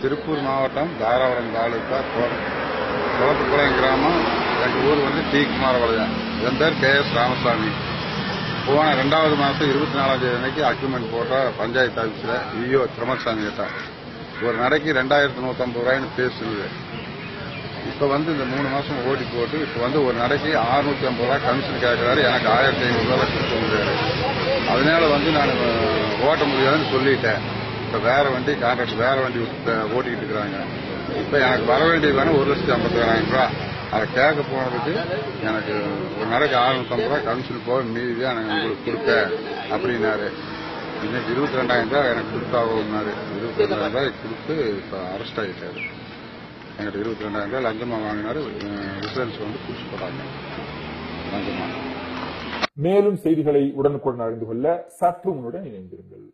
திருப்பூர் மாவட்டம் தாராபுரம் தாலுகா குளத்துக்குளம் கிராமம். எங்கள் ஊர் வந்து டி குமாரபாளையம். என் பேர் KS ராமசாமி. போன 2வது மாதம் 24ஆம் தேதி அன்னைக்கு அக்ரிமெண்ட் போட்ட பஞ்சாயத்து ஆஃபீஸில் EO திரமசாமி கிட்ட ஒரு நடைக்கு 2150 ரூபாய்னு பேசுது. இப்போ வந்து இந்த 3 மாதம் ஓடி போட்டு இப்போ வந்து ஒரு நடைக்கு 650 ரூபாய் கமிஷன் கேட்குறாரு. எனக்கு 1500 ரூபாய் கொடுக்க முடியாது. அதனால வந்து நான் ஓட்ட முடியாதுன்னு சொல்லிட்டேன். இப்போ வேற வண்டி கான்ட்ராக்ட் வேற வண்டி ஓட்டிக்கிட்டு இருக்கிறாங்க. இப்போ எனக்கு வர வேண்டியது வேணும் 1,50,000 ரூபா. அதை கேட்க போனதுக்கு எனக்கு ஒரு நாளைக்கு 650 ரூபாய் கமிஷன் போக மீதி தான் எனக்கு உங்களுக்கு கொடுப்பேன் அப்படின்னாரு. இன்னைக்கு 22,000 ரூபாய் எனக்கு கொடுத்தாகனாரு. 22,000 ரூபாய் கொடுத்து இப்போ அரெஸ்ட் ஆகிட்டாரு. என்கிட்ட 22,000 ரூபாய் லஞ்சமா வாங்கினாரு. இன்சூரன்ஸ் வந்து பிடிச்சி போட்டாங்க லஞ்சமா. மேலும் செய்திகளை உடனுக்குடன் அறிந்து கொள்ள சற்று முன்னுடன் இணைந்திருங்கள்.